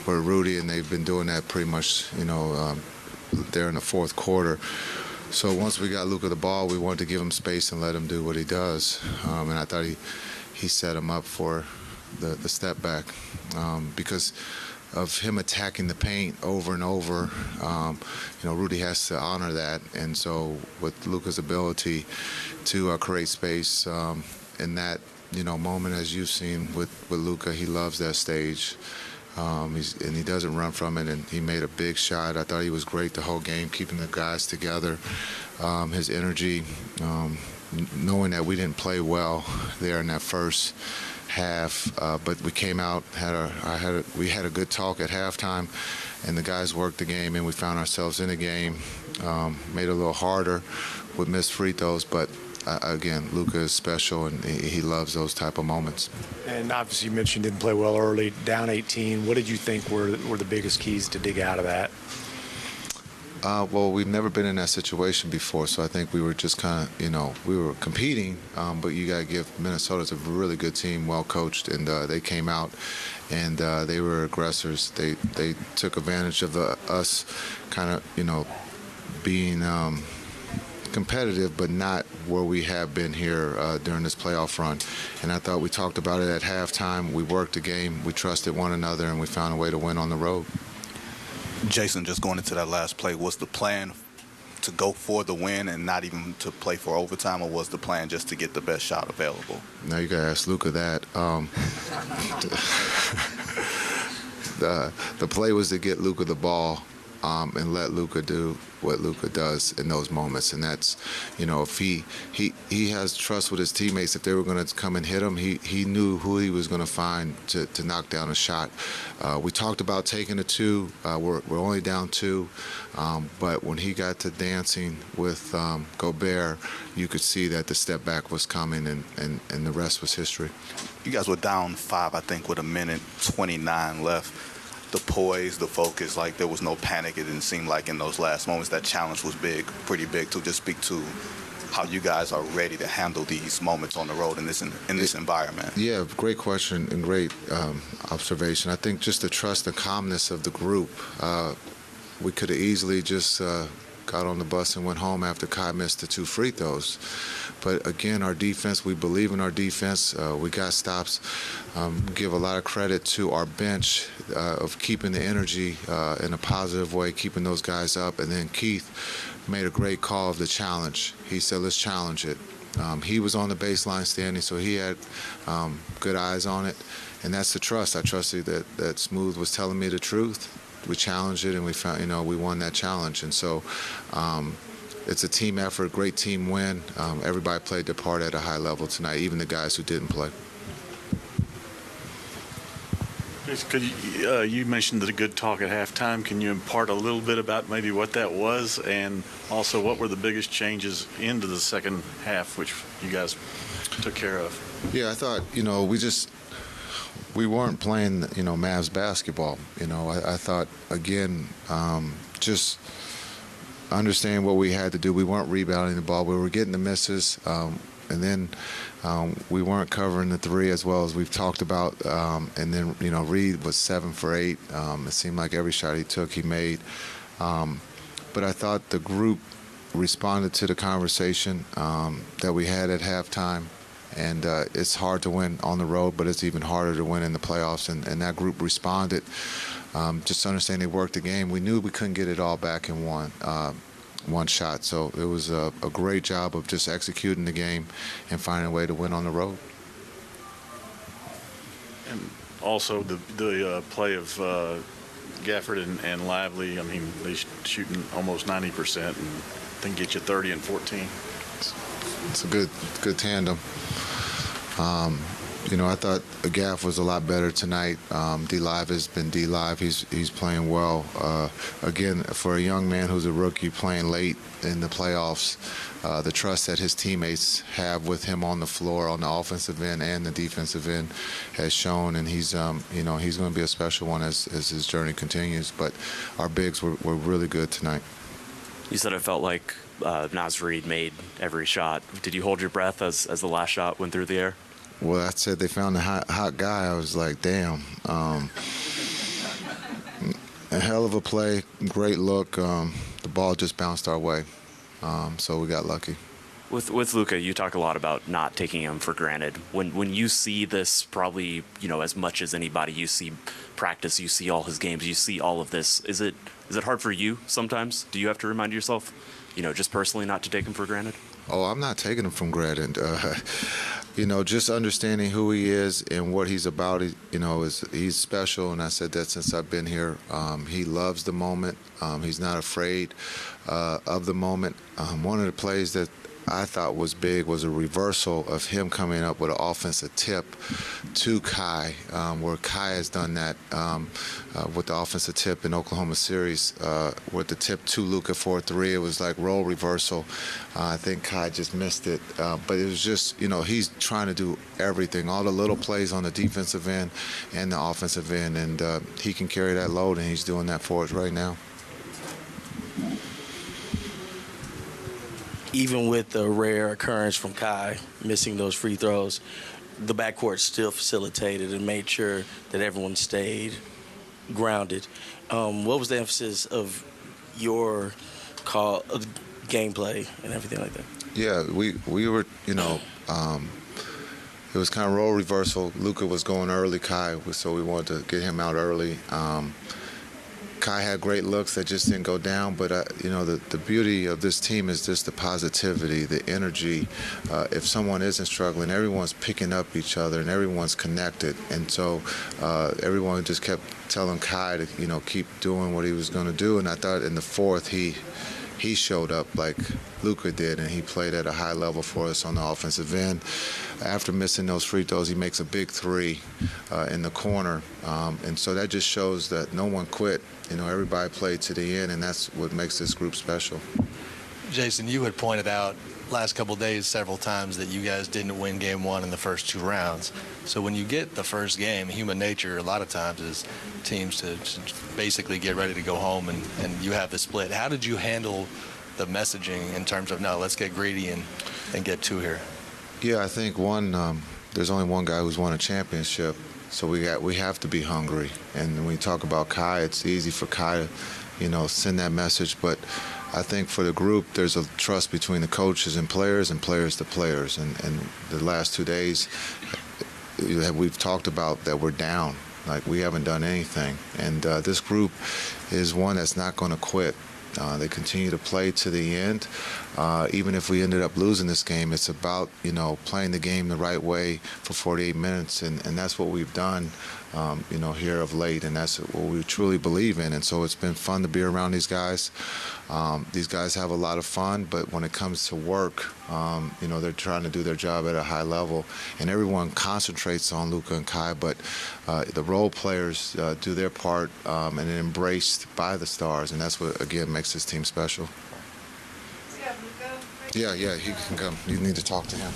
Rudy, and they've been doing that pretty much, there in the fourth quarter. So once we got Luka the ball, we wanted to give him space and let him do what he does. And I thought he set him up for the step back because of him attacking the paint over and over. Rudy has to honor that. And so with Luka's ability to create space in that, moment, as you've seen with Luka, he loves that stage. And he doesn't run from it, and he made a big shot. I thought he was great the whole game, keeping the guys together. His energy, knowing that we didn't play well there in that first half, but we came out, we had a good talk at halftime, and the guys worked the game, and we found ourselves in a game. Made it a little harder with missed free throws, but again, Luka is special, and he loves those type of moments. And obviously you mentioned didn't play well early, down 18. What did you think were the biggest keys to dig out of that? Well, we've never been in that situation before, so I think we were just kind of, we were competing, but you got to give Minnesota's a really good team, well coached, and they came out and they were aggressors. They took advantage of us kind of, being competitive, but not where we have been here during this playoff run. And I thought we talked about it at halftime. We worked the game, we trusted one another, and we found a way to win on the road. Jason, just going into that last play, was the plan to go for the win and not even to play for overtime, or was the plan just to get the best shot available? Now you got to ask Luka that. The play was to get Luka the ball and let Luka do what Luka does in those moments. And that's, if he has trust with his teammates, if they were going to come and hit him, he knew who he was going to find to knock down a shot. We talked about taking a two. We're only down two. But when he got to dancing with Gobert, you could see that the step back was coming, and the rest was history. You guys were down 5, I think, with 1:29 left. The poise, the focus, like there was no panic. It didn't seem like in those last moments that challenge was pretty big. To just speak to how you guys are ready to handle these moments on the road in this environment. Yeah, great question and great observation. I think just the trust and calmness of the group. We could have easily just got on the bus and went home after Kai missed the 2 free throws. But again, our defense, we believe in our defense. We got stops. Give a lot of credit to our bench of keeping the energy in a positive way, keeping those guys up. And then Keith made a great call of the challenge. He said, let's challenge it. He was on the baseline standing, so he had good eyes on it. And that's the trust. I trusted that Smooth was telling me the truth. We challenged it, and we found, we won that challenge. And so it's a team effort, great team win. Everybody played their part at a high level tonight, even the guys who didn't play. You mentioned the good talk at halftime. Can you impart a little bit about maybe what that was, and also what were the biggest changes into the second half, which you guys took care of? Yeah, I thought, we weren't playing, Mavs basketball. I thought, again, just understanding what we had to do. We weren't rebounding the ball. We were getting the misses, and then we weren't covering the 3 as well as we've talked about. And then, Reed was 7 for 8. It seemed like every shot he took, he made. But I thought the group responded to the conversation that we had at halftime. And it's hard to win on the road, but it's even harder to win in the playoffs. And that group responded. Just understand they worked the game. We knew we couldn't get it all back in one shot. So it was a great job of just executing the game and finding a way to win on the road. And also the play of Gafford and Lively. I mean, they shooting almost 90% and then get you 30 and 14. It's a good tandem. I thought Gaff was a lot better tonight. D-Live has been D-Live. He's playing well. Again, for a young man who's a rookie playing late in the playoffs, the trust that his teammates have with him on the floor, on the offensive end and the defensive end, has shown. And he's he's going to be a special one as his journey continues. But our bigs were really good tonight. You said it felt like Naz Reid made every shot. Did you hold your breath as the last shot went through the air? Well, I said they found a hot guy. I was like, damn. A hell of a play, great look. The ball just bounced our way, so we got lucky. With Luka, you talk a lot about not taking him for granted. When you see this, probably as much as anybody, you see practice, you see all his games, you see all of this. Is it hard for you sometimes? Do you have to remind yourself, just personally, not to take him for granted? Oh, I'm not taking him for granted. Just understanding who he is and what he's about. He's special, and I said that since I've been here. He loves the moment. He's not afraid of the moment. One of the plays that I thought was big was a reversal of him coming up with an offensive tip to Kai, where Kai has done that with the offensive tip in Oklahoma series, with the tip to Luka for 3. It was like role reversal. I think Kai just missed it, but it was just, he's trying to do everything, all the little plays on the defensive end and the offensive end, and he can carry that load, and he's doing that for us right now. Even with the rare occurrence from Kai missing those free throws, the backcourt still facilitated and made sure that everyone stayed grounded. What was the emphasis of your call, gameplay, and everything like that? Yeah, we were, it was kind of role reversal. Luka was going early, Kai, so we wanted to get him out early. Kai had great looks that just didn't go down, but the beauty of this team is just the positivity, the energy. If someone isn't struggling, everyone's picking up each other and everyone's connected, and so everyone just kept telling Kai to keep doing what he was going to do. And I thought in the fourth he showed up like Luka did, and he played at a high level for us on the offensive end. After missing those free throws, he makes a big 3 in the corner, and so that just shows that no one quit. Everybody played to the end, and that's what makes this group special. Jason, you had pointed out last couple of days several times that you guys didn't win game 1 in the first 2 rounds. So when you get the first game, human nature a lot of times is teams to basically get ready to go home, and you have the split. How did you handle the messaging in terms of, no, let's get greedy and get 2 here? Yeah, I think there's only one guy who's won a championship, so we have to be hungry. And when we talk about Kai, it's easy for Kai to send that message, but I think for the group, there's a trust between the coaches and players to players. And the last 2 days, we've talked about that we're down, like we haven't done anything. And this group is one that's not going to quit. They continue to play to the end. Even if we ended up losing this game, it's about playing the game the right way for 48 minutes, and that's what we've done here of late, and that's what we truly believe in. And so it's been fun to be around these guys. These guys have a lot of fun, but when it comes to work, they're trying to do their job at a high level, and everyone concentrates on Luka and Kai, but the role players do their part and are embraced by the stars, and that's what, again, makes this team special. Yeah, he can come. You need to talk to him.